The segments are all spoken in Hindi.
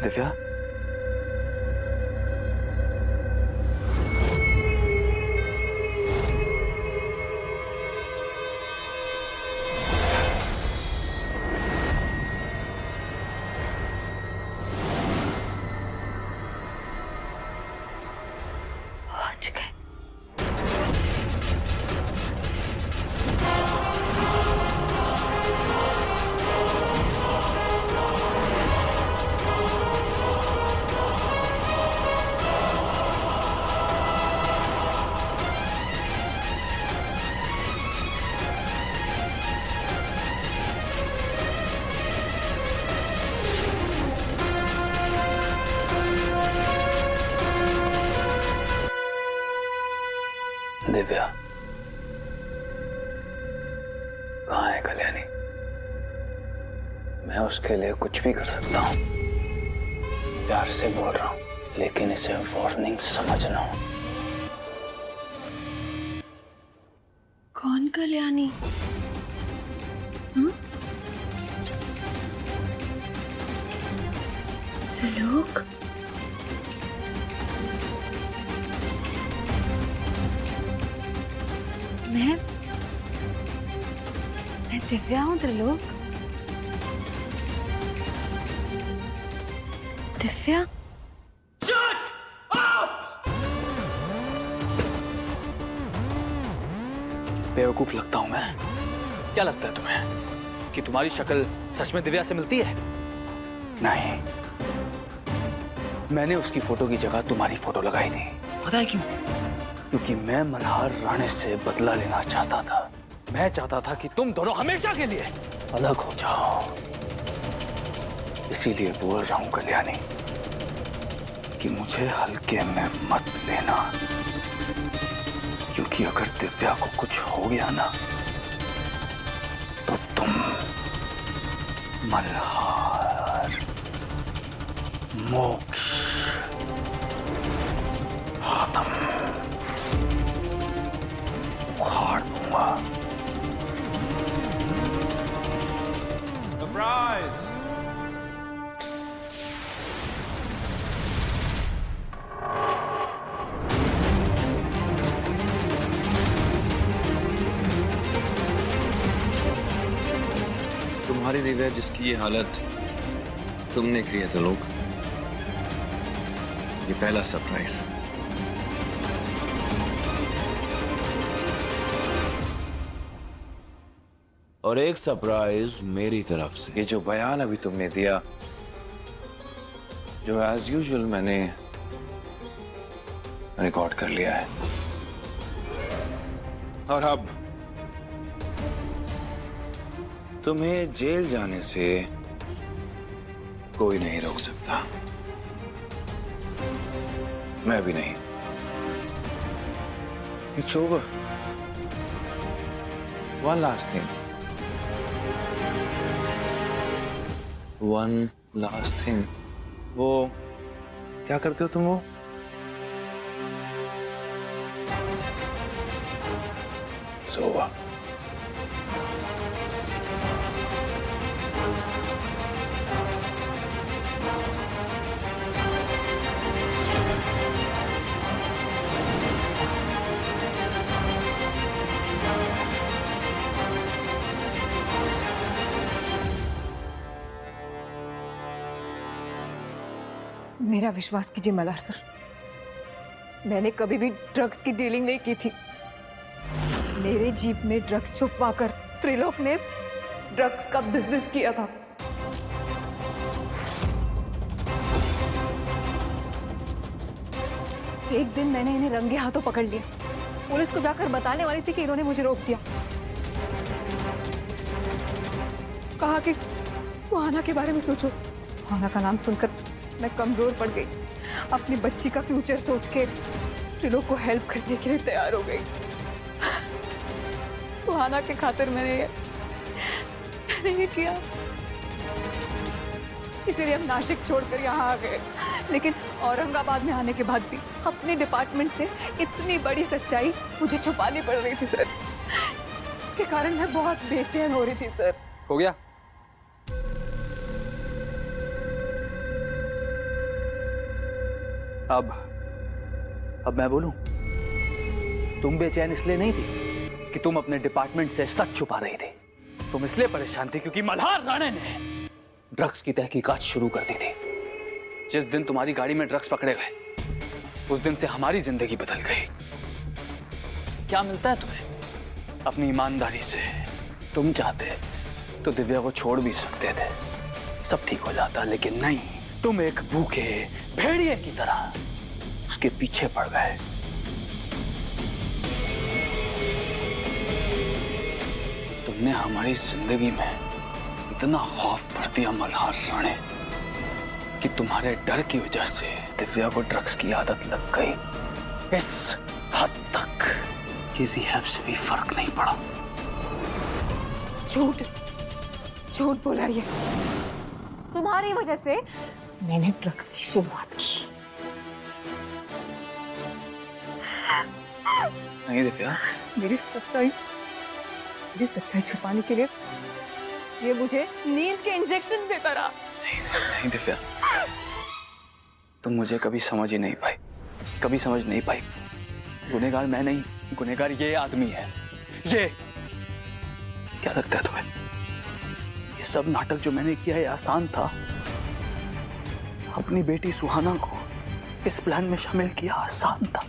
दिव्या, दिव्या कहाँ है कल्याणी? मैं उसके लिए कुछ भी कर सकता हूँ, प्यार से बोल रहा हूँ, लेकिन इसे वार्निंग समझना। कौन कल्याणी? त्रिलोक? मैं दिव्या हूँ त्रिलोक। दिव्या? बेवकूफ लगता हूं मैं? क्या लगता है तुम्हें कि तुम्हारी शक्ल सच में दिव्या से मिलती है? नहीं, मैंने उसकी फोटो की जगह तुम्हारी फोटो लगाई थी। पता है क्यों? क्योंकि मैं मल्हार राणे से बदला लेना चाहता था। मैं चाहता था कि तुम दोनों हमेशा के लिए अलग हो जाओ। इसीलिए बोल रहा हूं कल्याणी कि मुझे हल्के में मत लेना, क्योंकि अगर दिव्या को कुछ हो गया ना तो तुम, मल्हार, मोक्ष, खत्म, उखाड़ दूंगा। सरप्राइज! तुम्हारी दिव्या जिसकी ये हालत तुमने की है त्रिलोक, ये पहला सरप्राइज। और एक सरप्राइज मेरी तरफ से। ये जो बयान अभी तुमने दिया, जो एज यूजुअल मैंने रिकॉर्ड कर लिया है, और अब तुम्हें जेल जाने से कोई नहीं रोक सकता, मैं भी नहीं। It's over. One last thing. One last thing. वो क्या करते हो तुम? वो It's over. मेरा विश्वास कीजिए मल्हार सर, मैंने कभी भी ड्रग्स की डीलिंग नहीं की थी। मेरे जीप में ड्रग्स छुपवाकर त्रिलोक ने ड्रग्स का बिजनेस किया था। एक दिन मैंने इन्हें रंगे हाथों पकड़ लिया। पुलिस को जाकर बताने वाली थी कि इन्होंने मुझे रोक दिया। कहा कि सुहाना के बारे में सोचो। सुहाना का नाम सुनकर मैं कमजोर पड़ गई। अपनी बच्ची का फ्यूचर सोच के त्रिलोक को हेल्प करने के लिए तैयार हो गई। सुहाना के खातिर मैंने ये किया। इसीलिए हम नासिक छोड़कर यहाँ आ गए। लेकिन औरंगाबाद में आने के बाद भी अपने डिपार्टमेंट से इतनी बड़ी सच्चाई मुझे छुपानी पड़ रही थी सर। इसके कारण मैं बहुत बेचैन हो रही थी सर। हो गया? अब मैं बोलूं? तुम बेचैन इसलिए नहीं थी कि तुम अपने डिपार्टमेंट से सच छुपा रही थी। तुम इसलिए परेशान थी क्योंकि मल्हार राणे ने ड्रग्स की तहकीकात शुरू कर दी थी। जिस दिन तुम्हारी गाड़ी में ड्रग्स पकड़े गए, उस दिन से हमारी जिंदगी बदल गई। क्या मिलता है तुम्हें अपनी ईमानदारी से? तुम चाहते तो दिव्या को छोड़ भी सकते थे, सब ठीक हो जाता, लेकिन नहीं। तुम एक भूखे भेड़िए की तरह उसके पीछे पड़ गए। तुमने हमारी जिंदगी में इतना खौफ भर दिया मल्हार राणे कि तुम्हारे डर की वजह से दिव्या को ड्रग्स की आदत लग गई। इस हद तक कि रिहैब से भी फर्क नहीं पड़ा। झूठ बोल रही है। तुम्हारी वजह से मैंने ड्रग्स की शुरुआत की। नहीं दिव्या, मेरी सच्चाई छुपाने के लिए ये मुझे नींद के इंजेक्शन देता रहा। नहीं दिव्या, तुम मुझे कभी समझ ही नहीं पाई, कभी समझ नहीं पाई। गुनहगार मैं नहीं, गुनहगार ये आदमी है। ये क्या लगता है तुम्हें? ये सब नाटक जो मैंने किया है आसान था? अपनी बेटी सुहाना को इस प्लान में शामिल किया आसान था?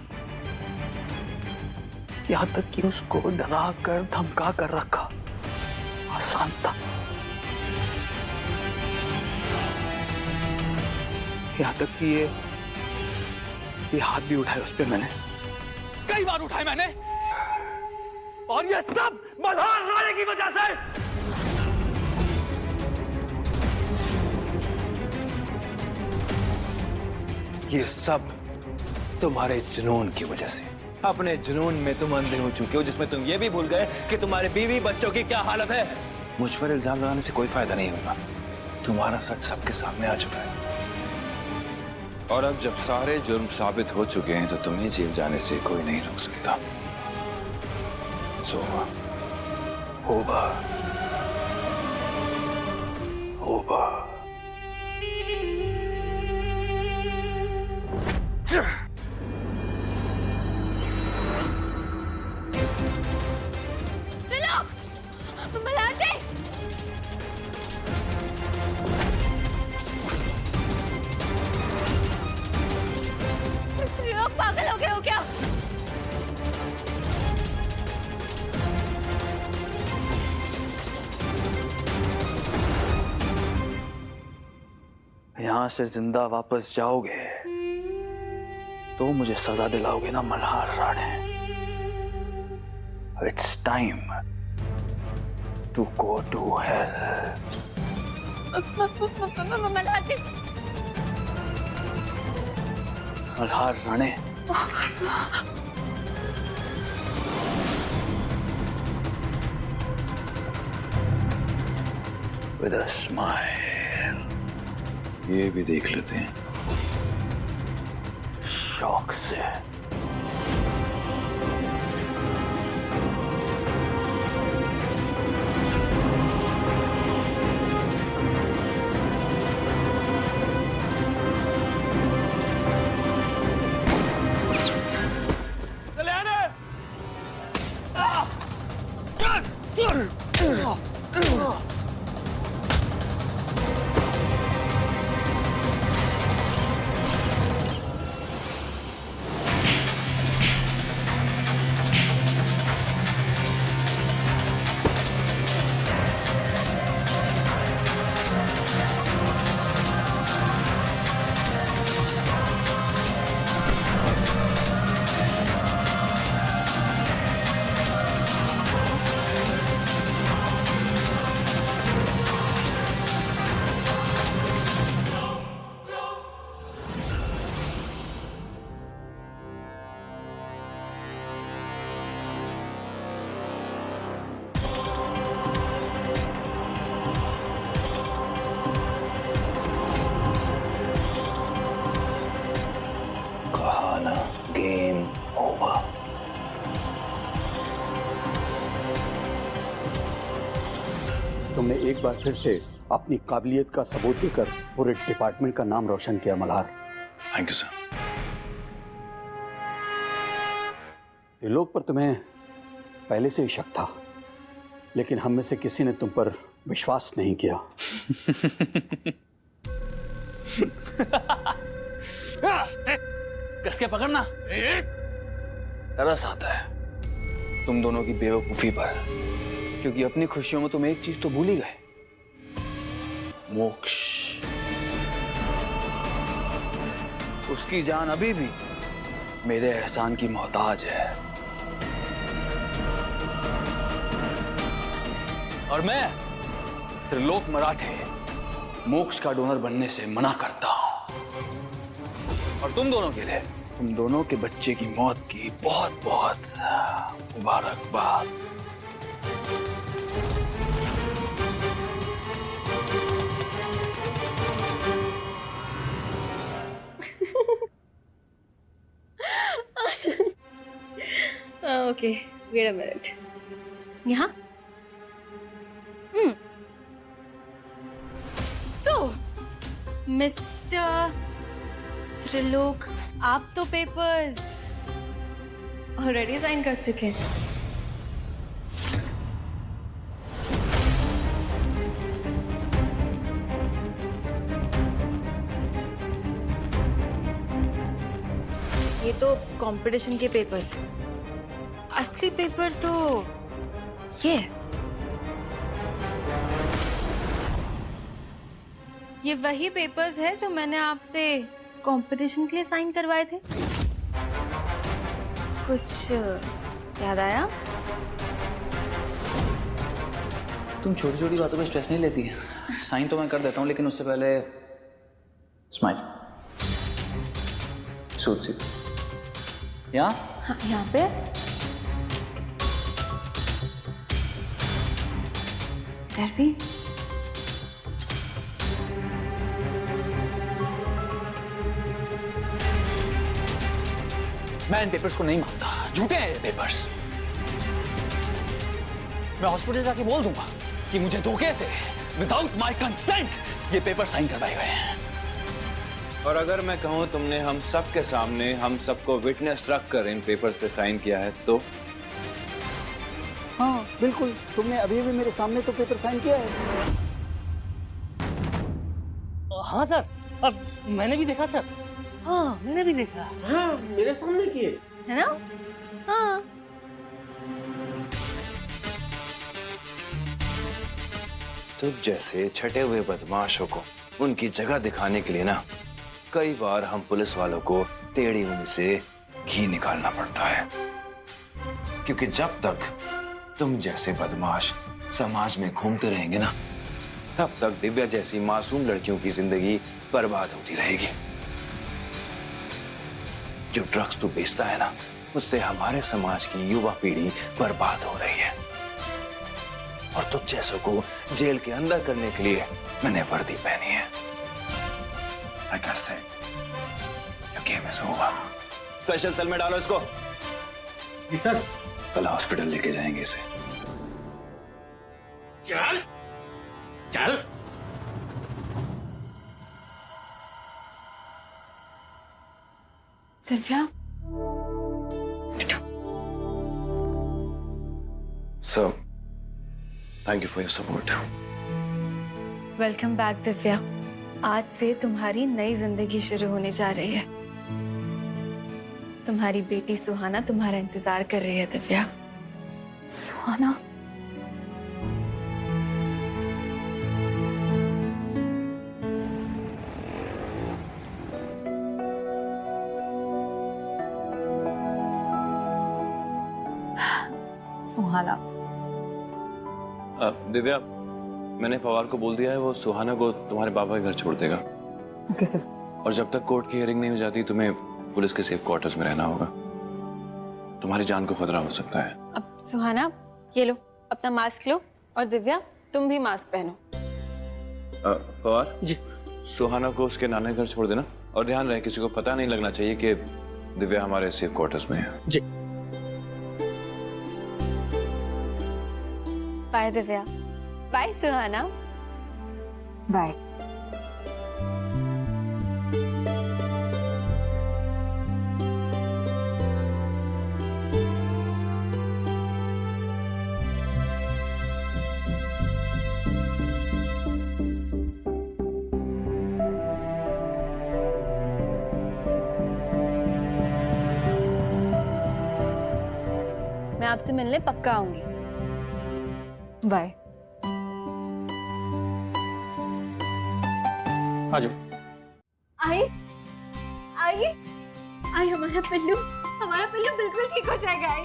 यहां तक कि उसको डरा कर धमका कर रखा आसान था? यहां तक कि ये हाथ भी उठाए उस पे मैंने, कई बार उठाए मैंने, और ये सब मल्हार राणे की वजह से। ये सब तुम्हारे जुनून की वजह से। अपने जुनून में तुम अंधे हो चुके हो, जिसमें तुम ये भी भूल गए कि तुम्हारे बीवी बच्चों की क्या हालत है। मुझ पर इल्जाम लगाने से कोई फायदा नहीं होगा। तुम्हारा सच सबके सामने आ चुका है, और अब जब सारे जुर्म साबित हो चुके हैं तो तुम्हें जेल जाने से कोई नहीं रोक सकता। ओवर। पागल हो गए हो क्या? यहां से जिंदा वापस जाओगे तो मुझे सजा दिलाओगे ना Malhar Rane? It's time to go to hell. Malhar Rane, with a smile, ये भी देख लेते हैं। शौक से। Game over. तुमने एक बार फिर से अपनी काबिलियत का सबूत देकर पूरे डिपार्टमेंट का नाम रोशन किया Malhar. Thank you sir. Trilok पर तुम्हें पहले से ही शक था, लेकिन हम में से किसी ने तुम पर विश्वास नहीं किया। कस के पकड़ना। तरस आता है तुम दोनों की बेवकूफी पर, क्योंकि अपनी खुशियों में तुम एक चीज तो भूल ही गए, मोक्ष। उसकी जान अभी भी मेरे एहसान की मोहताज है, और मैं त्रिलोक मराठे मोक्ष का डोनर बनने से मना करता हूं। और तुम दोनों के लिए, तुम दोनों के बच्चे की मौत की बहुत बहुत मुबारकबाद। Okay, wait a minute. यहाँ सो मिस्टर त्रिलोक, आप तो पेपर्स ऑलरेडी साइन कर चुके हैं। ये तो कंपटीशन के पेपर्स हैं। असली पेपर तो ये है। ये वही पेपर्स है जो मैंने आपसे कंपटीशन के लिए साइन करवाए थे। कुछ याद आया? तुम छोटी छोटी बातों पे स्ट्रेस नहीं लेती। साइन तो मैं कर देता हूं, लेकिन उससे पहले स्माइल। सूट सी यहाँ। हाँ, यहाँ पे। इधर भी। मैं इन पेपर्स को नहीं मानता, झूठे हैं ये पेपर्स। मैं हॉस्पिटल जाके बोल दूंगा कि मुझे धोखे से विदाउट माय कंसेंट ये पेपर साइन करवाए गए हैं। और अगर मैं कहूं तुमने हम सब के सामने हम सबको विटनेस रखकर इन पेपर्स पे साइन किया है तो? हाँ बिल्कुल, तुमने अभी भी मेरे सामने तो पेपर साइन किया है। हाँ सर, अब मैंने भी देखा सर। हाँ मैंने भी देखा। हाँ मेरे सामने किए है ना? हाँ। तो जैसे छटे हुए बदमाशों को उनकी जगह दिखाने के लिए ना, कई बार हम पुलिस वालों को टेढ़ी उंगली से घी निकालना पड़ता है, क्योंकि जब तक तुम जैसे बदमाश समाज में घूमते रहेंगे ना, तब तक दिव्या जैसी मासूम लड़कियों की जिंदगी बर्बाद होती रहेगी। जो ड्रग्स तू बेचता है ना, उससे हमारे समाज की युवा पीढ़ी बर्बाद हो रही है। और तुझ जैसों को जेल के अंदर करने के लिए मैंने वर्दी पहनी है। Like I said, your game is over. Special sale में डालो इसको। जी सर। कल हॉस्पिटल लेके जाएंगे इसे। चल चल। Divya, So, thank you for your support. Welcome back Divya. आज से तुम्हारी नई जिंदगी शुरू होने जा रही है। तुम्हारी बेटी सुहाना तुम्हारा इंतजार कर रही है दिव्या। सुहाना? सुहाना? दिव्या, मैंने पवार को बोल दिया है, वो सुहाना को तुम्हारे पापा के घर छोड़ देगा। Okay sir. और जब तक कोर्ट की हियरिंग नहीं हो जाती, तुम्हें पुलिस के सेफ क्वार्टर्स में रहना होगा। तुम्हारी जान को खतरा हो सकता है। अब सुहाना, ये लो अपना मास्क लो, और दिव्या तुम भी मास्क पहनो। पवार जी, सुहाना को उसके नाना घर छोड़ देना, और ध्यान रहे किसी को पता नहीं लगना चाहिए कि दिव्या हमारे सेफ क्वार्टर्स में है। जी। बाय दिव्या। बाय सुहाना। बाय। आपसे मिलने पक्का आऊंगी। बाय। आ जाओ। आई आई आई, हमारा पिल्लू बिल्कुल ठीक हो जाएगा। आई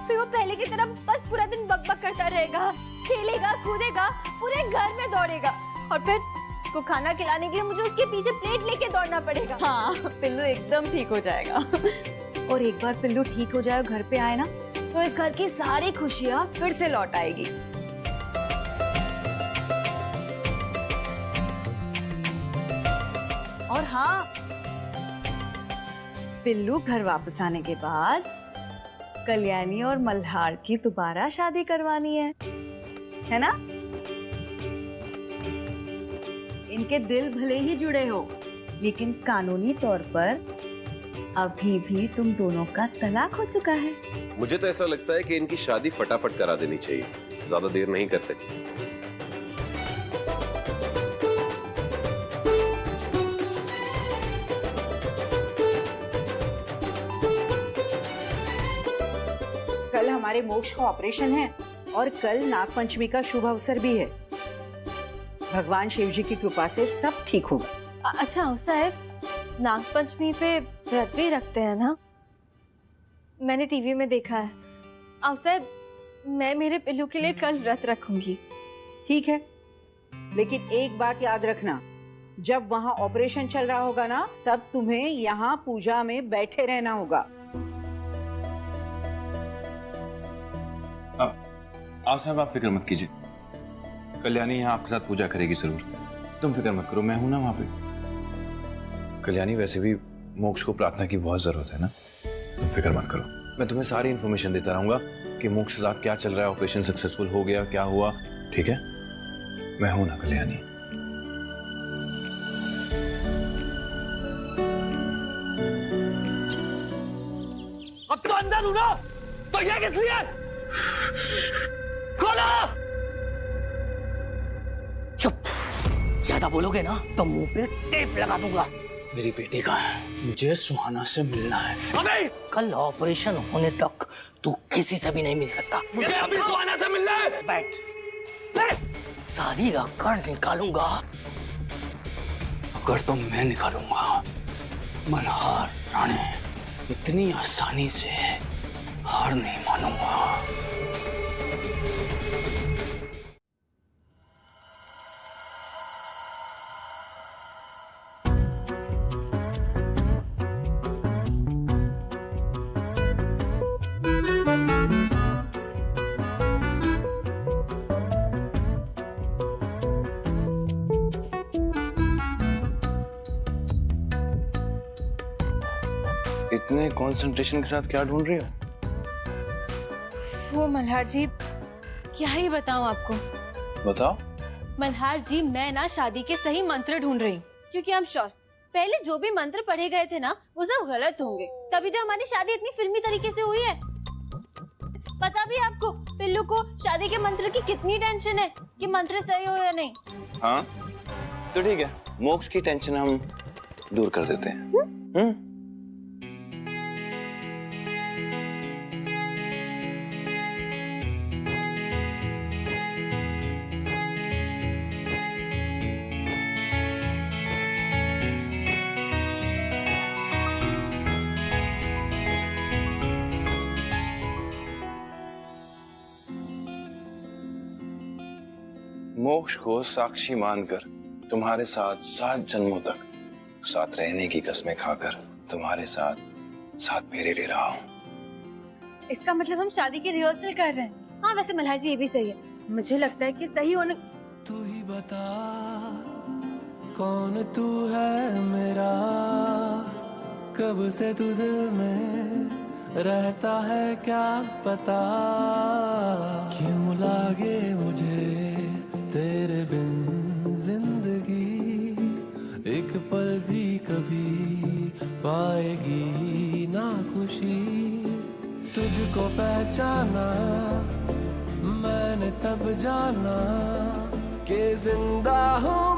फिर वो पहले की तरह बस पूरा दिन बकबक करता रहेगा, खेलेगा कूदेगा, पूरे घर में दौड़ेगा, और फिर उसको खाना खिलाने के लिए मुझे उसके पीछे प्लेट लेके दौड़ना पड़ेगा। हाँ, पिल्लू एकदम ठीक हो जाएगा। और एक बार पिल्लू ठीक हो जाए, घर पे आए ना, तो इस घर की सारी खुशियाँ फिर से लौट आएगी। और हाँ, पिल्लू घर वापस आने के बाद कल्याणी और मल्हार की दोबारा शादी करवानी है ना? इनके दिल भले ही जुड़े हो, लेकिन कानूनी तौर पर अभी भी तुम दोनों का तलाक हो चुका है। मुझे तो ऐसा लगता है कि इनकी शादी फटाफट करा देनी चाहिए, ज्यादा देर नहीं करते। कल हमारे मोक्ष का ऑपरेशन है और कल नागपंचमी का शुभ अवसर भी है। भगवान शिव जी की कृपा से सब ठीक होगा। अच्छा साहब, नागपंचमी पे व्रत भी रखते हैं ना? मैंने टीवी में देखा है। साहब, मैं मेरे पिल्लू के लिए कल व्रत रखूंगी। ठीक है, लेकिन एक बात याद रखना, जब वहाँ ऑपरेशन चल रहा होगा ना, तब तुम्हें यहाँ पूजा में बैठे रहना होगा। साहब आप फिक्र मत कीजिए, कल्याणी यहाँ आपके साथ पूजा करेगी जरूर। तुम फिक्र मत करो, मैं हूं ना वहां पे। कल्याणी वैसे भी मोक्ष को प्रार्थना की बहुत जरूरत है ना, तुम फिक्र मत करो। मैं तुम्हें सारी इन्फॉर्मेशन देता रहूंगा कि मोक्ष के साथ क्या चल रहा है, ऑपरेशन सक्सेसफुल हो गया, क्या हुआ, ठीक है? मैं हूं ना कल्याणी। अब तो अंदर हूं ना, तो ये किस लिए? खोलो! चुप! ज्यादा बोलोगे ना तो मुंह पे टेप लगा दूंगा। मेरी बेटी का है, मुझे सुहाना से मिलना है। अबे! कल ऑपरेशन होने तक तू किसी से भी नहीं मिल सकता। मुझे अभी सुहाना से मिलना है। बैठ। सारी अकड़ निकालूंगा। अगर तो मैं निकालूंगा, मल्हार राणे इतनी आसानी से हार नहीं मानूंगा। इतने कंसंट्रेशन के साथ क्या ढूंढ रही हो? वो मल्हार जी, क्या ही बताऊं आपको। बताओ। मल्हार जी, मैं ना शादी के सही मंत्र ढूंढ रही हूँ, क्योंकि हम श्योर पहले जो भी मंत्र पढ़े गए थे ना, वो सब गलत होंगे, तभी तो हमारी शादी इतनी फिल्मी तरीके से हुई है। पता भी आपको पिल्लू को शादी के मंत्र की कितनी टेंशन है कि मंत्र सही हो या नहीं। हाँ तो ठीक है, मोक्ष की टेंशन हम दूर कर देते हैं। मोक्ष को साक्षी मानकर तुम्हारे साथ 7 जन्मों तक साथ रहने की कसमें खाकर तुम्हारे साथ 7 फेरे ले रहा हूँ। इसका मतलब हम शादी की रिहर्सल कर रहे हैं। हाँ वैसे मल्हार जी ये भी सही है, मुझे लगता है कि सही होने। तू ही बता कौन तू है मेरा, कब से तू दिल में रहता है क्या पता, क्यों लागे मुझे तेरे बिन जिंदगी, एक पल भी कभी पाएगी ना खुशी। तुझको पहचाना मैंने तब जाना कि जिंदा हूँ